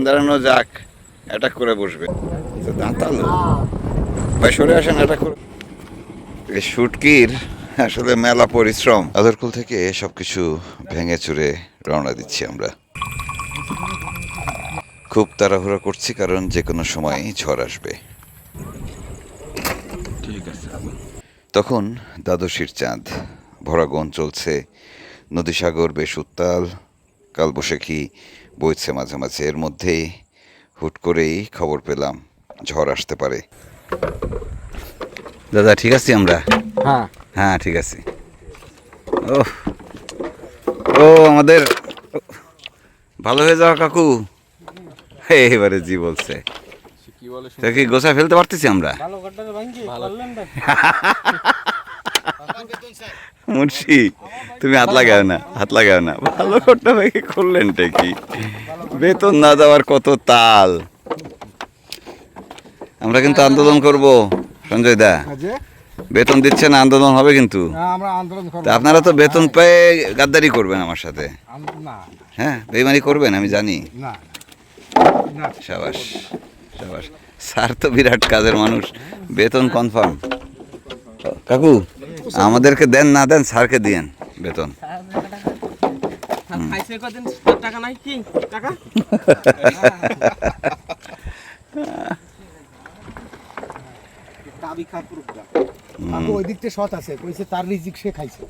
দাঁড়ানো যাক, অ্যাটাক করে বসবে। দাঁতালো ভাই, সরে আসেন, অ্যাটাক করে। এই শুটকির আসলে মেলা পরিশ্রম। আদরকুল থেকে সবকিছু ভেঙে চুরে রওনা দিচ্ছি আমরা। খুব তাড়াহুড়া করছি কারণ যে কোনো সময় ঝড় আসবে। ঠিক আছে। তখন দ্বাদশীর চাঁদ, ভরা গন চলছে, নদী সাগর বেশ উত্তাল, কালবৈশাখী বইছে মাঝে মাঝে। এর মধ্যেই হুট করেই খবর পেলাম ঝড় আসতে পারে। দাদা ঠিক আছি আমরা? হ্যাঁ হ্যাঁ ঠিক আছে। ও ও আমাদের ভালো হয়ে যাওয়া কাকু এবারে জি বলছে, কি গোছা ফেলতে পারতেছি আমরা? মুন্সি তুমি হাত লাগাও না, হাত লাগাও না। ভালো করতে ভাই করলেনটা কি? বেতন না দেওয়ার কত তাল। আমরা কিন্তু আন্দোলন করব সঞ্জয় দা। বেতন দিচ্ছে না, আন্দোলন হবে কিন্তু। আপনারা তো বেতন পেয়ে গাদ্দারি করবেন আমার সাথে। হ্যাঁ বেইমানি করবেন আমি জানি। সাবাস সাবাস, স্যার তো বিরাট কাজের মানুষ, বেতন কনফার্ম। কাকু আমাদেরকে দেন না দেন, স্যারকে দিয়েন বেতন। ওই দিকটা সৎ আছে, কইছে তার রিজিক সে খাইছে।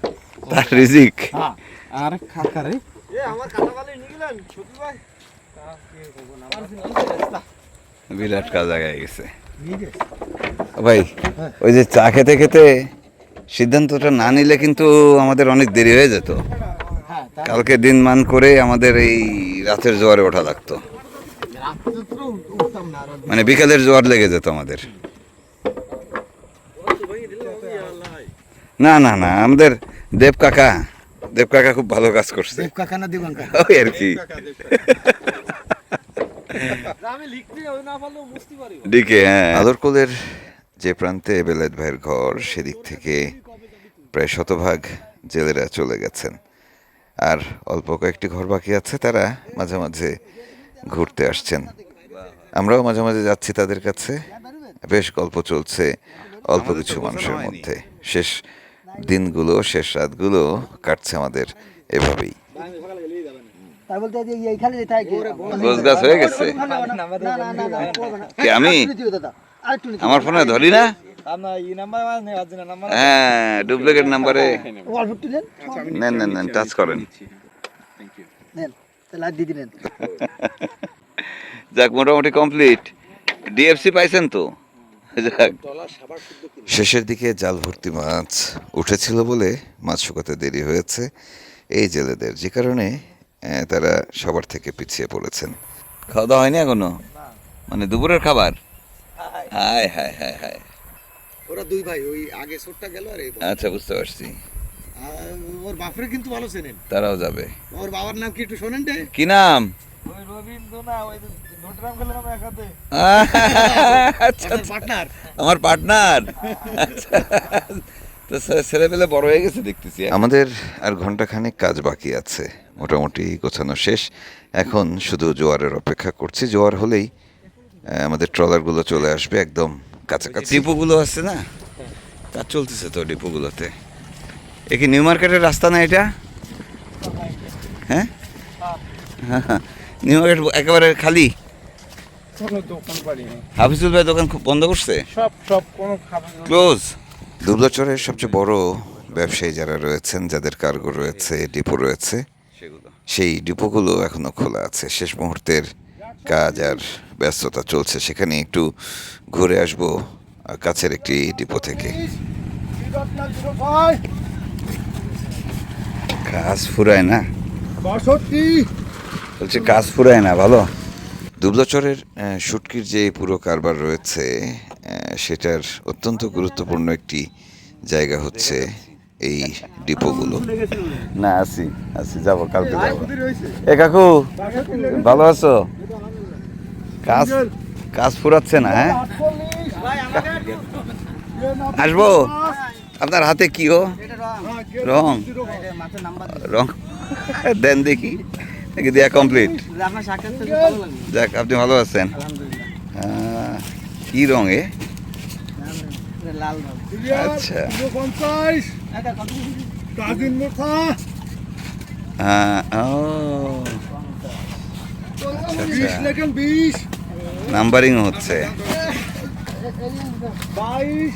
তার রিজিক? হ্যাঁ। আর খাকারে বিরাট কাজ আগায় গেছে ভাই। ওই যে চা খেতে খেতে সিদ্ধান্তটা না নিলে কিন্তু আমাদের অনেক দেরি হয়ে যেত। কালকে দিন মান করে আমাদের এই রাতের জোয়ারে ওঠা লাগতো, মানে বিকালের জোয়ার লেগে যেত আমাদের। না না না, আমাদের দেব কাকা খুব ভালো কাজ করছে। দেব কাকা না দেবান কাকা, ওই আর কি ডিকে। হ্যাঁ, আদরকুলের যে প্রান্তে বেলায়েত ভাইয়ের ঘর, সেদিক থেকে প্রায় শতভাগ জেলেরা চলে গেছেন, আর অল্প কয়েকটি ঘর বাকি আছে। তারা মাঝে মাঝে ঘুরতে আসছেন, আমরাও মাঝে মাঝে যাচ্ছি তাদের কাছে। বেশ গল্প চলছে অল্প কিছু মানুষের মধ্যে। শেষ দিনগুলো, শেষ রাতগুলো কাটছে আমাদের এভাবেই। গোছগাছ হয়ে গেছে কি? আমি আমার ফোনে ধরি না। হ্যাঁ ডুপ্লিকেট নাম্বারে নেন নেন নেন, টাচ করেন। যাক মোটামুটি কমপ্লিট। ডিএফসি পাইছেন তো? যাক। শেষের দিকে জাল ভর্তি মাছ উঠেছিল বলে মাছ শুকাতে দেরি হয়েছে এই জেলেদের, যে কারণে তারা সবার থেকে পিছিয়ে পড়েছেন। খাওয়া দাওয়া হয়নি এখনো? মানে দুপুরের খাবার? হায় হায় হায় হায়। ওরা দুই ভাই, ওই আগে ছোটটা গেল আর আচ্ছা বুঝতে পারছি। ওর বাপরে কিন্তু ভালো চেনেন। তারাও যাবে। ওর বাবার নাম কি একটু শোনেন? কি নাম? ওই রবীন্দ্র না, ওই নোটরাম গেল নাম একাতে। আচ্ছা পার্টনার, আমার পার্টনার। তো ছেলেপেলে বড় হয়ে গেছে দেখতেছি। আমাদের আর ঘন্টাখানেক কাজ বাকি আছে, মোটামুটি গোছানো শেষ। এখন শুধু জোয়ারের অপেক্ষা করছি। জোয়ার হলেই আমাদের ট্রলারগুলো চলে আসবে একদম কাছাকাছি। ডিপোগুলো আছে না, কাজ চলতেছে তো ডিপোগুলোতে। এ কি নিউ মার্কেটের রাস্তা না এটা? হ্যাঁ নিউ মার্কেট একেবারে খালি। হাফিজুল ভাই দোকান খুব বন্ধ করছে, সব কোনো ক্লোজ। দুবলাচরের সবচেয়ে বড় ব্যবসায়ী যারা রয়েছেন, যাদের কার্গো রয়েছে, ডিপো রয়েছে, সেই ডিপোগুলো এখনো খোলা আছে। শেষ মুহূর্তের কাজ আর ব্যস্ততা চলছে। সেখানে একটু ঘুরে আসবো কাছের একটি ডিপো থেকে। কাজ ফুরায় না বলছে, কাজ ফুরায় না। ভালো। দুবলাচরের শুটকির যে পুরো কারবার রয়েছে, সেটার অত্যন্ত গুরুত্বপূর্ণ একটি জায়গা হচ্ছে এই ডিপোগুলো। না আসি আসি, যাবো কালকে যাবো। এ কাকু ভালো আছো? কাজ কাজ ফুরাচ্ছে না? হ্যাঁ আসবো। আপনার হাতে কি? ও রং রং দেন দেখি, নাকি দেয়া কমপ্লিট? আপনার সাক্ষাৎ থেকে ভালো লাগলো। যাক, আপনি ভালো আছেন? আলহামদুলিল্লাহ। কি রঙে? এটা লাল রং। আচ্ছা। 50 এটা কত কাজিন মোথা ও আচ্ছা 20 লেখেন 20 নাম্বারিং হচ্ছে। 22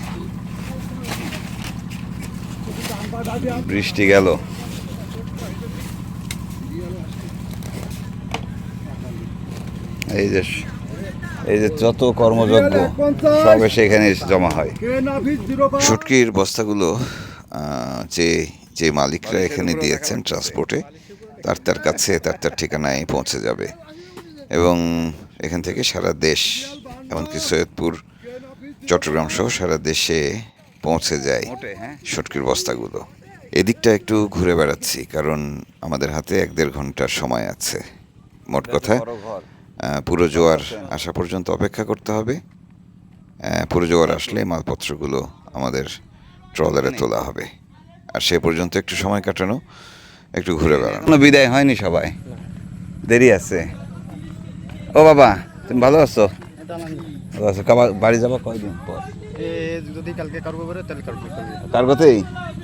বৃষ্টি গেল। এই যে যত কর্মযজ্ঞ সব এসে এখানে এসে জমা হয়। শুটকির বস্তাগুলো যে যে মালিকরা এখানে দিয়েছেন ট্রান্সপোর্টে তার কাছে তার ঠিকানায় পৌঁছে যাবে এবং এখান থেকে সারা দেশ, এমনকি সৈয়দপুর, চট্টগ্রাম সহ সারা দেশে পৌঁছে যায় শুটকির বস্তাগুলো। এদিকটা একটু ঘুরে বেড়াচ্ছি কারণ আমাদের হাতে 1-1.5 ঘন্টার সময় আছে। মোট কথা পুরো জোয়ার আসা পর্যন্ত অপেক্ষা করতে হবে। পুরো জোয়ার আসলে মালপত্রগুলো আমাদের ট্রলারে তোলা হবে, আর সে পর্যন্ত একটু সময় কাটানো, একটু ঘুরে বেড়ানো। কোনো বিদায় হয়নি, সবাই দেরি আছে। ও বাবা, তুমি ভালো আছো? ভালো আছো? বাড়ি যাবা কয়দিন পর? যদি কালকে কার্গো করে তাহলে কার্গো করবে। কার্গোতেই?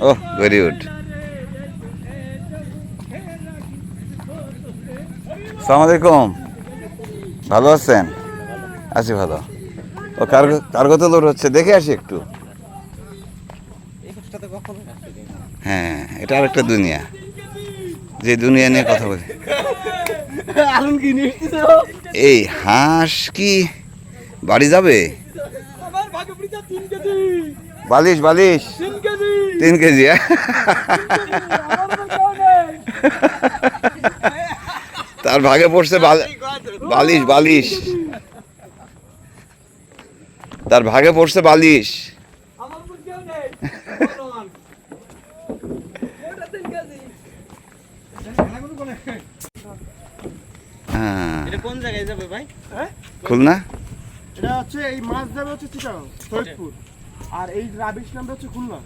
ও ভেরি গুড। আসসালামু আলাইকুম, ভালো আছেন? আছি ভালো। ও কার্গোতে লোড হচ্ছে, দেখে আসি একটু। হ্যাঁ, এটা আর একটা দুনিয়া, যে দুনিয়া নিয়ে কথা বলি। এই হাঁস কি বাড়ি যাবে? বালিশ 3 কেজি। তার ভাগে পড়ছে বালিশ, তার ভাগে পড়ছে বালিশ। কোন জায়গায় যাবে ভাই? খুলনা। এটা হচ্ছে এই মাছ যাবে হচ্ছে চিটাগাং সৈয়দপুর, আর এই রাবিশ নামটা হচ্ছে খুলনা।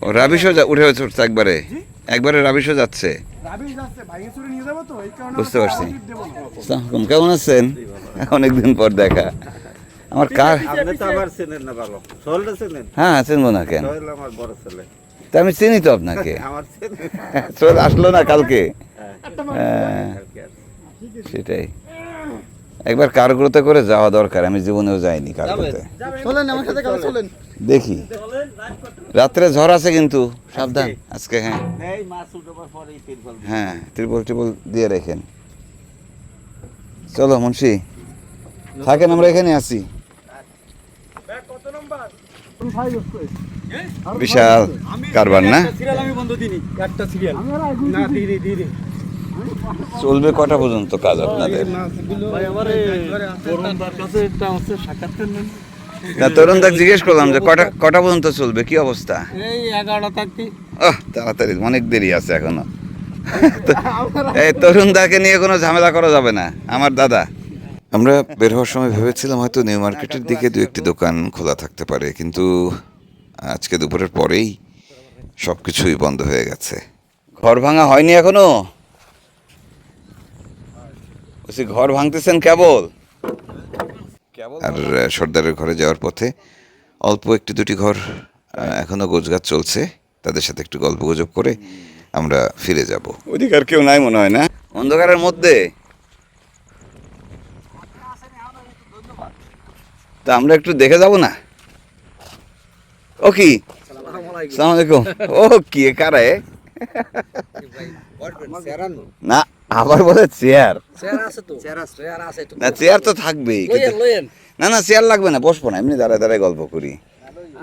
ও রাবিশও উঠে উঠছে একবারে রাবিশও যাচ্ছে। রাবিশ যাচ্ছে ভাইয়েছুরি নিয়ে যাবো তো, এই কারণে বুঝতে পারছি। দেবো না। আসসালামু আলাইকুম, কেমন আছেন? অনেকদিন পর দেখা। আমার কার আপনি তো আবার চেনেন না ভালো। সোহেলটা চেনেন? হ্যাঁ, চিনবো না কেন? সোহেল আমার বড় ছেলে। তা আমি চিনি তো আপনাকে। আমার চেনেন? সোহেল আসলো না কালকে? হ্যাঁ। সেটাই, একবার কার্গোতে করে যাওয়া দরকার। আমি জীবনেও যাইনি কার্গোতে। চলেন আমার সাথে কাছে চলেন। দেখি, রাত্রে ঝড় আছে কিন্তু সাবধান আজকে। হ্যাঁ এই মাছ উঠাবার পরেই তিরপল। হ্যাঁ, ত্রিপল দিয়ে রেখেন। চলো মুন্সি, থাকেন, আমরা এখানে আছি। কত নাম্বার? বিশাল কারবার না? সিরিয়াল আমি বন্ধ দিইনি, একটা সিরিয়াল না দিদি চলবে কটা পর্যন্ত কাজ আপনাদের? ভাই আমারে তরুণদার কাছে একটা আছে সাক্ষাৎকার নেন। না, তরুণ দাকে জিজ্ঞেস করলাম যে কটা পর্যন্ত চলবে, কি অবস্থা? এই 11টা থাকতি। তাড়াতাড়ি, অনেক দেরি আছে এখনো। এই তরুণ দাকে নিয়ে কোনো ঝামেলা করা যাবে না, আমার দাদা। আমরা বের হওয়ার সময় ভেবেছিলাম হয়তো নিউ মার্কেটের দিকে 2-1টি দোকান খোলা থাকতে পারে, কিন্তু আজকে দুপুরের পরেই সব কিছুই বন্ধ হয়ে গেছে। ঘর ভাঙা হয়নি এখনো? ঘর ভাঙতেছেন কেবল? আর সর্দারের ঘরে যাওয়ার পথে অল্প 1-2টি ঘর এখনো গোছগাছ চলছে, তাদের সাথে একটু গল্প গুজব করে আমরা ফিরে যাব। ওদিকে আর কেউ নাই মনে হয় না, অন্ধকারের মধ্যে। তা আমরা একটু দেখে যাব না? ও কি, আসসালামু আলাইকুম। ও কি কারে না, আবার বলে চেয়ার? না, চেয়ার তো থাকবেই। না, চেয়ার লাগবে না, বসবো না, এমনি দাঁড়ায় দাঁড়ায় গল্প করি।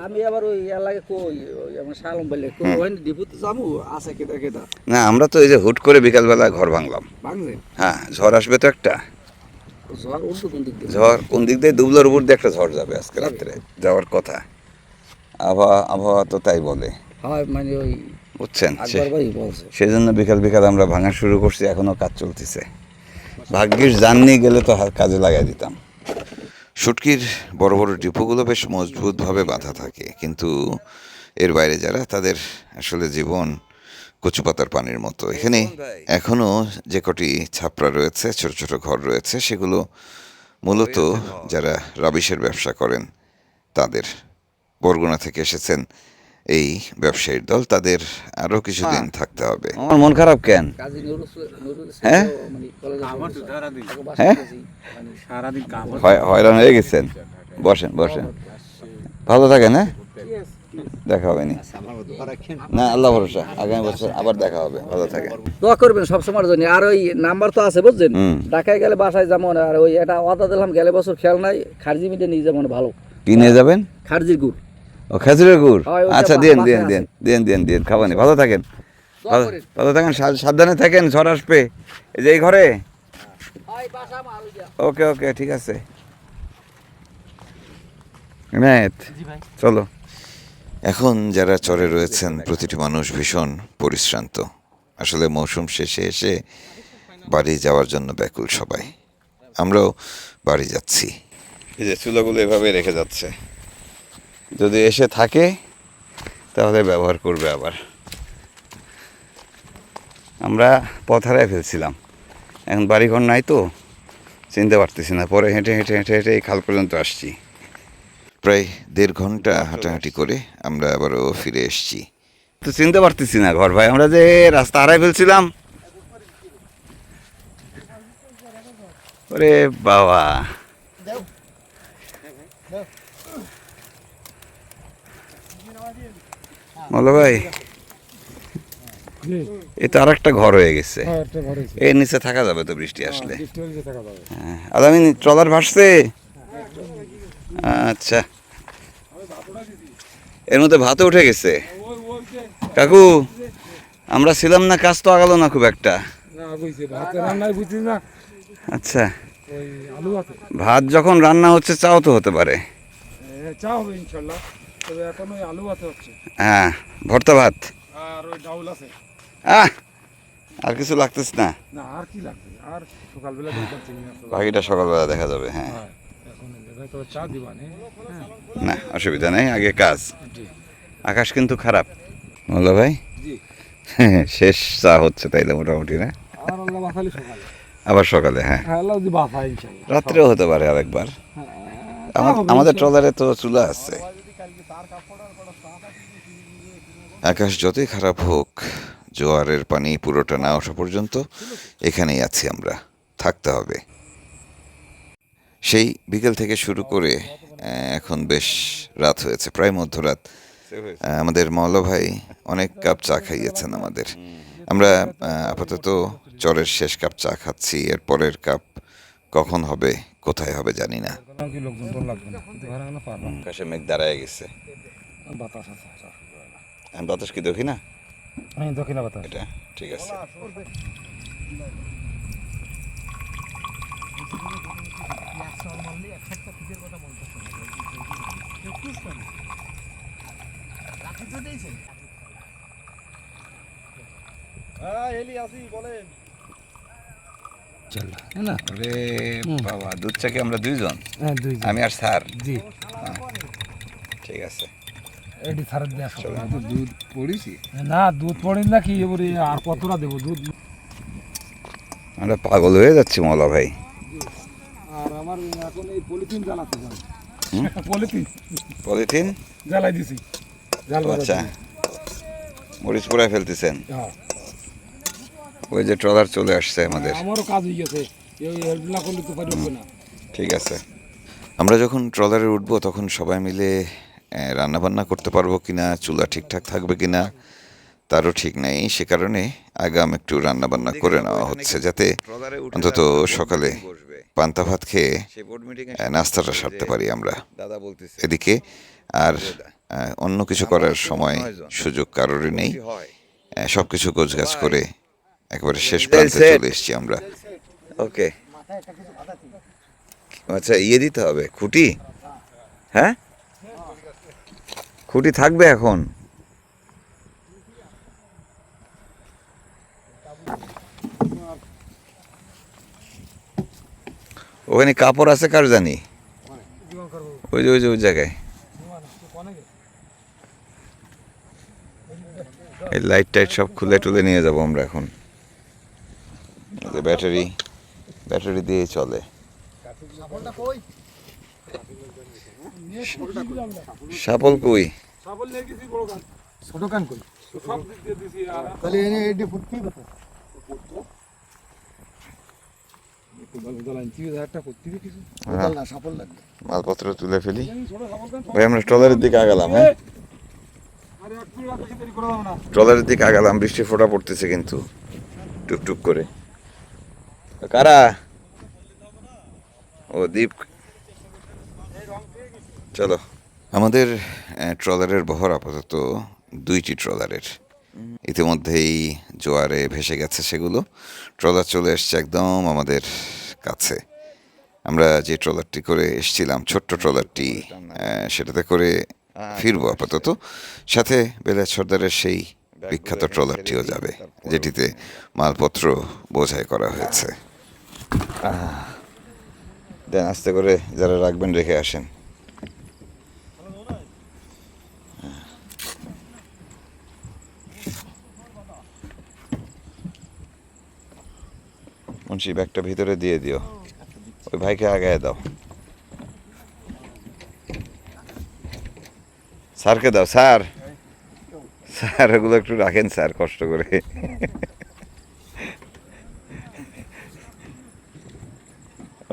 আমি আবার ওই এলাকায় কই ওই আমার শালম বলে কই ওই ডিপুতে যাবো আছে কেটা না, আমরা তো এই যে হুট করে বিকালবেলা ঘর ভাঙলাম। ভাঙছে হ্যাঁ, ঝড় আসবে তো একটা। ঝড় উঠবে কোন দিক দিয়ে? ঝড় কোন দিক দিয়ে? দুবলার উপর দিয়ে একটা ঝড় যাবে আজকে রাত্রে, যাওয়ার কথা। আবহাওয়া তো তাই বলে, হয় মানে ওই বুঝছেন। আকবর ভাই বলছে। সেই জন্য বিকাল আমরা ভাঙা শুরু করছি, এখনো কাজ চলতেছে। ভাগ্যিস জাননি, গেলে তো কাজে লাগাই দিতাম। শুটকির বড় বড় ডিপোগুলো বেশ মজবুতভাবে বাঁধা থাকে, কিন্তু এর বাইরে যারা, তাদের আসলে জীবন কচুপাতার পানির মতো। এখানে এখনো যে কটি ছাপড়া রয়েছে, ছোট ছোট ঘর রয়েছে, সেগুলো মূলত যারা রাবিশের ব্যবসা করেন তাদের। বরগুনা থেকে এসেছেন এই ব্যবসায়ীর দল, তাদের আরো কিছুদিন থাকতে হবে। আমার মন খারাপ কেন? কাজী নুরুল হ্যাঁ? মানে কলেজে হ্যাঁ? মানে সারাদিন কাম হয়রান হয়ে গেছেন? বসেন বসেন, ভালো থাকেন। হ্যাঁ, দেখা হবে নি না, আল্লাহ ভরসা, আগামী বছর আবার দেখা হবে। ভালো থাকেন। দোয়া করবেন সবসময়ের জন্য। আর ওই নাম্বার তো আছে বুঝছেন, হুম। ঢাকায় গেলে বাসায় যেমন, আর ওই এটা ওয়াদা দিলাম গেলে বছর খেয়াল নাই, খারজি মিটে নিয়ে যাবো ভালো। কি নিয়ে যাবেন? খারজির গুড়। ও, খেজুরের গুড়। হয়, ওইটা আচ্ছা, দিন বাসায় দিন আছে। দিন দিন দিন দিন, খাবানি। ভালো থাকেন, দোয়া ভালো করেন। ভালো থাকেন, সাবধানে থাকেন, ঝড় আসবে। এই যে এই ঘরে। ওকে ওকে, ঠিক আছে। এনায়েত, চলো। এখন যারা চরে রয়েছেন প্রতিটি মানুষ ভীষণ পরিশ্রান্ত। আসলে মৌসুম শেষে এসে বাড়ি যাওয়ার জন্য ব্যাকুল সবাই। আমরাও বাড়ি যাচ্ছি। এই যে চুলাগুলো এভাবে রেখে যাচ্ছে, যদি এসে থাকে তাহলে ব্যবহার করবে আবার। আমরা পথ হারায় ফেলছিলাম, এখন বাড়িঘর নাই তো চিনতে পারতেছি না। পরে হেঁটে হেঁটে হেঁটে হেঁটে এই খাল পর্যন্ত আসছি। প্রায় 1.5 ঘন্টা হাঁটাহাঁটি করে আমরা আবারও ফিরে এসেছি। তো চিনতে পারতেছি না ঘর ভাই, আমরা যে রাস্তা হারাই ফেলছিলাম। ওরে বাবা, বলো ভাই, এ তো আর একটা ঘর হয়ে গেছে। এর নিচে থাকা যাবে তো বৃষ্টি আসলে? হ্যাঁ, আর আমি ট্রলার ভাসছে। আচ্ছা, এর মধ্যে ভাতও উঠে গেছে। কাকু, আমরা ছিলাম না, কাজ তো আগালো না খুব একটা। আচ্ছা, ভাত যখন রান্না হচ্ছে, চাও তো হতে পারে। চা হবে ইনশাল্লাহ, তবে এখন ওই আলু ভাতে হচ্ছে হ্যাঁ, ভর্তা ভাত। আর ওই ডাউল আছে। আর কিছু লাগতেছে না? না, আর কি লাগবে? আর সকালবেলা দেখবেন চিনি আছে। বাকিটা সকালবেলা দেখা যাবে। হ্যাঁ, এখন তো চা দিবানে। না অসুবিধা নেই, আগে কাজ। জি আকাশ কিন্তু খারাপ। মোল্লা ভাই, জি। শেষ চা হচ্ছে তাইলে মোটামুটি, না? আর আল্লাহ বাঁচালি সকালে। আবার সকালে? হ্যাঁ, হ্যাঁ, আল্লাহ যদি বাঁচায় ইনশাল্লাহ। রাত্রেও হতে পারে আরেকবার। আমাদের ট্রলারে তো চুলা আছে। আকাশ যতই খারাপ হোক, জোয়ারের পানি পুরোটা না ওঠা পর্যন্ত এখানেই আছি আমরা, থাকতে হবে। সেই বিকেল থেকে শুরু করে এখন বেশ রাত হয়েছে, প্রায় মধ্যরাত। আমাদের মওলা ভাই অনেক কাপ চা খাইয়েছেন আমাদের। আমরা আপাতত চরের শেষ কাপ চা খাচ্ছি। এর পরের কাপ কখন হবে, কোথায় হবে জানি না। কি লোকজন তো লাগবে না, কিন্তু ঘরে না পারবো। আকাশে মেঘ দাঁড়ায় গেছে। বাতাস আছে। আমি বাতাস কি দেখি না? আমি দক্ষিণা বাতাস। এটা ঠিক আছে। না রে বাবা, দুধ চা কি আমরা দুইজন? হ্যাঁ, দুই আমি আর স্যার? জি। ঠিক আছে। এডি থারত দেয়া সব। দুধ পড়িছি। না, দুধ পড়েন না কি এবারে, আর কতটা দেবো দুধ? আমরা পাগল হয়ে যাচ্ছি মওলা ভাই। আর আমার এখন এই পলিথিন জ্বালাতে যান। Polythene polythene? জ্বালাই দিছি। আচ্ছা, মরিচ পোড়ায় ফেলতেছেন? হ্যাঁ, ওই যে ট্রলার চলে আসছে আমাদের। আমারও কাজ হয়ে গেছে, এই হেল্প না করলে তো পারবে না। ঠিক আছে। আমরা যখন ট্রলারে উঠবো তখন সবাই মিলে রান্না বান্না করতে পারবো কিনা, চুলা ঠিকঠাক থাকবে কিনা তারও ঠিক নেই। সে কারণে আগাম একটু রান্না বান্না করে নেওয়া হচ্ছে, যাতে অন্তত সকালে পান্তা ভাত খেয়ে নাস্তাটা সারতে পারি আমরা। এদিকে আর অন্য কিছু করার সময় সুযোগ কারোরই নেই। সবকিছু গোছগাছ করে একেবারে শেষ প্রান্তে চলে এসেছি আমরা। ওকে, আচ্ছা, ইয়ে দিতে হবে, খুঁটি? হ্যাঁ, খুঁটি থাকবে এখন? ওখানে কাপড় আছে কার জানি, ওই যে ওই জায়গায়। এই লাইট টাইট সব খুলে টুলে নিয়ে যাব আমরা এখন। এই যে ব্যাটারি দিয়ে চলে। সাপল কই? ছোট কান কই সব দিক দিয়ে দিছি আর তাহলে এনে এডি ফুটকি কথা মালপত্র তুলে ফেলি ভাই, আমরা ট্রলারের দিকে আগালাম। হ্যাঁ, ট্রলারের দিকে আগালাম। বৃষ্টি ফোঁটা পড়তেছে কিন্তু টুকটুক করে। কারা? ও দ্বীপ। চলো। আমাদের ট্রলারের বহর আপাতত 2টি ট্রলারের। ইতিমধ্যেই জোয়ারে ভেসে গেছে সেগুলো। ট্রলার চলে এসছে একদম আমাদের কাছে। আমরা যে ট্রলারটি করে এসেছিলাম, ছোট্ট ট্রলারটি, সেটাতে করে ফিরবো আপাতত। সাথে বেলায়েত সর্দারের সেই বিখ্যাত ট্রলারটিও যাবে, যেটিতে মালপত্র বোঝাই করা হয়েছে। দেন আস্তে করে যারা রাখবেন রেখে আসেন। মুন্সি ব্যাগটা ভিতরে দিয়ে দিও, ওই ভাইকে আগায় দাও। স্যারকে দাও। স্যার, স্যার এগুলো একটু রাখেন স্যার, কষ্ট করে।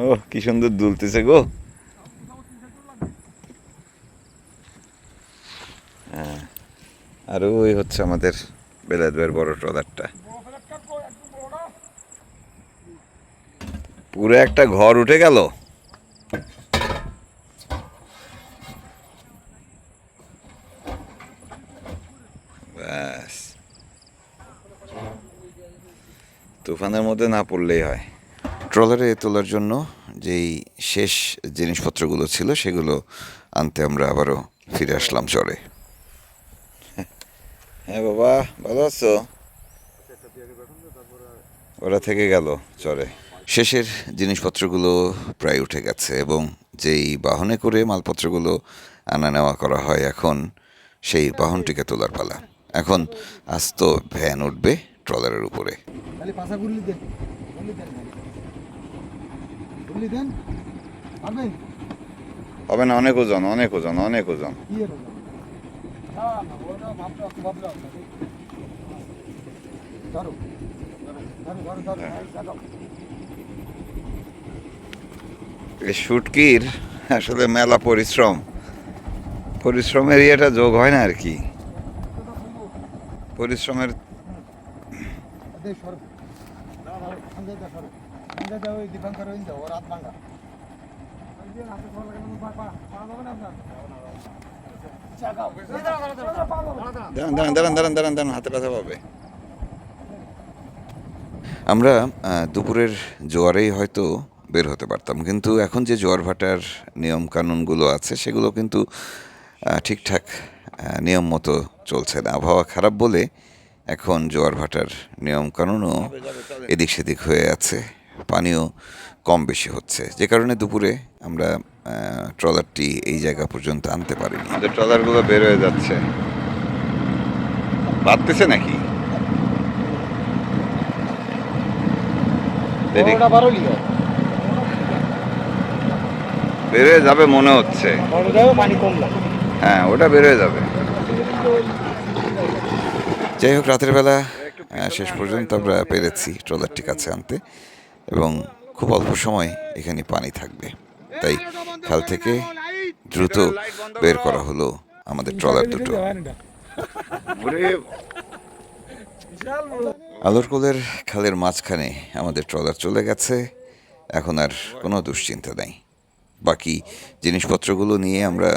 ও কি সুন্দর দুলতেছে গো। হ্যাঁ, আর ওই হচ্ছে আমাদের বেলায়েত ভাইয়ের বড় ট্রলারটা। পুরো একটা ঘর উঠে গেল। ব্যাস, তুফানের মধ্যে না পড়লেই হয়। ট্রলারে তোলার জন্য যেই শেষ জিনিসপত্রগুলো ছিল সেগুলো আনতে আমরা আবারও ফিরে আসলাম চরে। হ্যাঁ বাবা, ভালো আছো? ওরা থেকে গেল চরে। শেষের জিনিসপত্রগুলো প্রায় উঠে গেছে এবং যেই বাহনে করে মালপত্রগুলো আনা নেওয়া করা হয়, এখন সেই বাহনটিকে তোলার পালা। এখন আস্ত ভ্যান উঠবে ট্রলারের উপরে। খালি পাছা গুলি দেন গুলি দেন পাবেন হবে না, অনেক ওজন, অনেক ওজন, অনেক ওজন। কি এর না না ওটা ভাবতে ধরো ধরো ধরো ধরো ধরো। এই শুটকির আসলে মেলা পরিশ্রমের ইয়েটা যোগ হয় না আর কি। পরিশ্রমের দে সরো দাও আন্দে দাও সরো আন্দে দাও ওই দীপঙ্কর ওই দাও রাত ভাঙা ওই যে হাতে ধরা লাগানো পাপা পাওয়া যাবে না আপনার দাঁড়ান, হাতে ব্যথা পাবে। আমরা দুপুরের জোয়ারেই হয়তো বের হতে পারতাম, কিন্তু এখন যে জোয়ার ভাটার নিয়ম কানুনগুলো আছে সেগুলো কিন্তু ঠিকঠাক নিয়ম মতো চলছে না। আবহাওয়া খারাপ বলে এখন জোয়ার ভাটার নিয়ম কানুনও এদিক সেদিক হয়ে আছে, পানিও কম বেশি হচ্ছে, যে কারণে দুপুরে আমরা ট্রলারটি এই জায়গা পর্যন্ত আনতে পারিনি। আমাদের ট্রলারগুলো বের হয়ে যাচ্ছে। বাড়তেছে নাকি? ওটা বারো লিটার বের হয়ে যাবে মনে হচ্ছে। পানি কম লাগে। হ্যাঁ, ওটা বের হয়ে যাবে। যাই হোক, রাতের বেলা শেষ পর্যন্ত আমরা পেরেছি ট্রলারটি কাছে আনতে এবং খুব অল্প সময় এখানে পানি থাকবে, তাই খাল থেকে দ্রুত বের করা হলো আমাদের ট্রলার দুটো। আলোরকোলের খালের মাঝখানে আমাদের ট্রলার চলে গেছে। এখন আর কোনো দুশ্চিন্তা নেই। বাকি জিনিসপত্রগুলো নিয়ে আমরা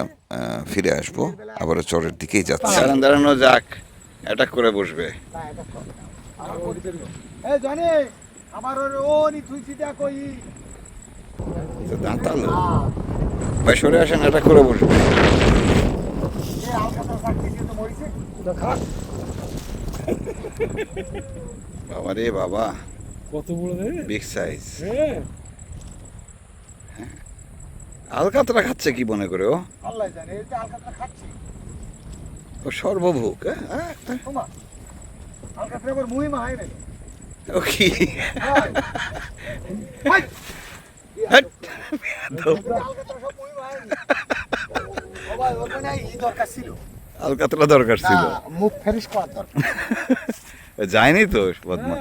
ফিরে আসবো, আবারও চরের দিকেই যাচ্ছি। দাঁড়ানো যাক, অ্যাটাক করে বসবে। এই জানি আমার ও নি তুই সিটা কই দাঁতালো ভাই, সরে আসেন, অ্যাটাক করে বসবে। এ আলকাতরা সাক্ষী তো মরিছে তো খা বাবা রে বাবা, কত বড় রে, বিগ সাইজ। হ্যাঁ আলকাতরা খাচ্ছে কি মনে করে ও? আল্লাহ জানে, এই যে আলকাতরা খাচ্ছি ও সর্বভোগ। হ্যাঁ, তোমা আলকাতরা আবার মুহিমা হয় না ও কি হাই হাট। আলকাতরা সব মুহিমা হয় না বাবা ওর মানে এই দরকার ছিল আলকাতরা দরকার ছিল না, মুখ ফেরিস করার দরকার যায়নি তো বদমা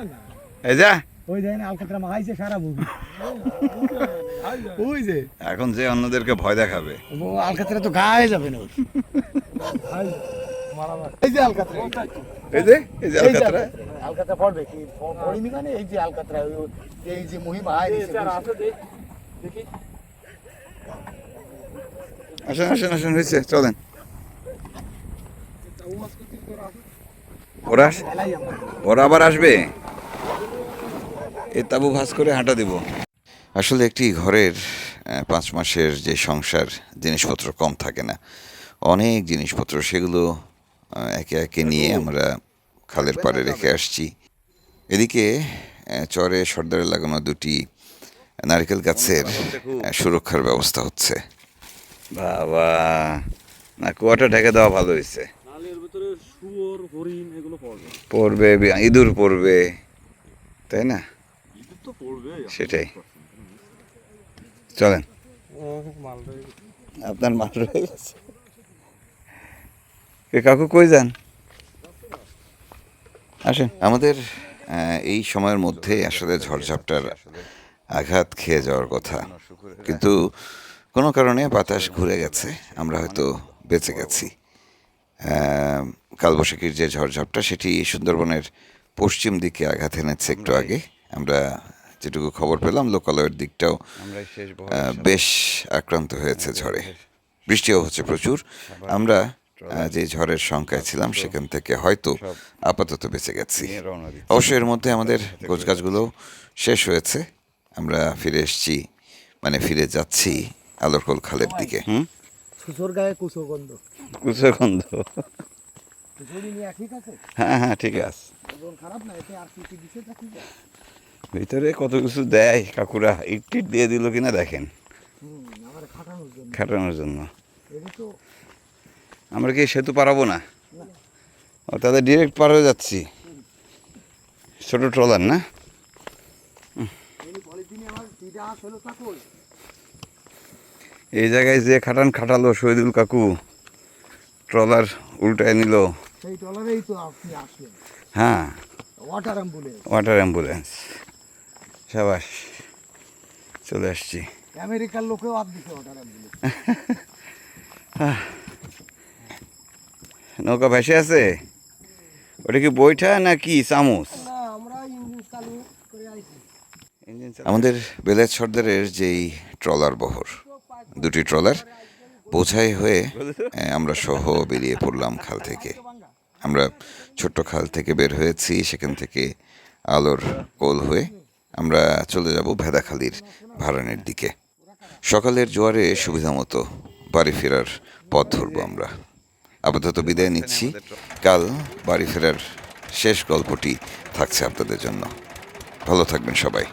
এই যা ওই দেখেন আলকাতরা মাখাইছে সারা বুক ওই যে এখন যে অন্যদেরকে ভয় দেখাবে ও আলকাতরা তো গায়ে যাবে না ওর। এই যে আলকাতরা এই যে এই যে আলকাতরা আলকাতরা পড়বে কি পড়িনি মানে এই যে আলকাতরা এই যে মহিমা হয় আসেন আসেন আসেন হয়েছে চলেন ওরা ওরা আবার আসবে এ তাবু ভাঁজ করে হাঁটা দিব আসলে একটি ঘরের 5 মাসের যে সংসার জিনিসপত্র কম থাকে না অনেক জিনিসপত্র সেগুলো একে একে নিয়ে আমরা খালের পাড়ে রেখে আসছি এদিকে চরে সর্দারে লাগানো দুটি নারকেল গাছের সুরক্ষার ব্যবস্থা হচ্ছে বাবা না কুয়াটা ঢেকে দেওয়া ভালো হয়েছে নালের ভিতরে শুয়োর হরিণ এগুলো পড়বে পড়বে ইঁদুর পড়বে তাই না ইঁদুর তো পড়বে সেটাই চলেন মাল আপনার মাল রয়ে গেছে কাকু কই যান আসেন আমাদের এই সময়ের মধ্যে আসলে ঝড়ঝাপটার আঘাত খেয়ে যাওয়ার কথা কিন্তু কোনো কারণে বাতাস ঘুরে গেছে আমরা হয়তো বেঁচে গেছি কালবৈশাখীর যে ঝড়ঝাপটা সেটি সুন্দরবনের পশ্চিম দিকে আঘাত এনেছে একটু আগে আমরা যেটুকু খবর পেলাম লোকালয়ের দিকটাও বেশ আক্রান্ত হয়েছে ঝড়ে বৃষ্টিও হচ্ছে প্রচুর আমরা যে ঝড়ের শঙ্কায় ছিলাম সেখান থেকে হয়তো আপাতত বেঁচে গেছি অবশ্য এর মধ্যে আমাদের গোছগাছগুলো শেষ হয়েছে আমরা ফিরে এসেছি মানে ফিরে যাচ্ছি আলোরকোল খালের দিকে সুসর গায়ে কুসো গন্ধ কুচগন্ধ জড়ি নিয়ে ঠিক আছে হ্যাঁ হ্যাঁ ঠিক আছে এবং খারাপ না এতে আর কি দিছে তা ঠিক আছে ভিতরে কত কিছু দেয় কাকুরা ইট টিট দিয়ে দিল কিনা দেখেন আমার খাটানোর জন্য খাটানোর জন্য এটা তো আমরা কি সেতু পারাবো না ও তাদের ডিরেক্ট পার হয়ে যাচ্ছি ছোট ট্রলার না এই পলিথিনে আমার দিদা আসলে তা কই এই জায়গায় যে খাটালো শহীদুল কাকু ট্রলার উল্টায় নিল সেই ডলারেই তো আপনি আসলেন হ্যাঁ ওয়াটার অ্যাম্বুলেন্স ওয়াটার অ্যাম্বুলেন্স সাবাস চলে আসছি আমেরিকার লোকেও আপ দিছে ওয়াটার অ্যাম্বুলেন্স নৌকা ভেসে আছে ওটা কি বৈঠা না কি চামচ না আমরা ইঞ্জিন চালু করে আইছি আমাদের বেলায়েত সর্দারের যেই ট্রলার বহর দুটি ট্রলার বোঝাই হয়ে আমরা সহ বেরিয়ে পড়লাম খাল থেকে আমরা ছোট্ট খাল থেকে বের হয়েছি সেখান থেকে আলোর কোল হয়ে আমরা চলে যাব ভেদাখালীর ভাড়ানের দিকে সকালের জোয়ারে সুবিধা মতো বাড়ি ফেরার পথ ধরবো আমরা আপাতত বিদায় নিচ্ছি কাল বাড়ি ফেরার শেষ গল্পটি থাকছে আপনাদের জন্য ভালো থাকবেন সবাই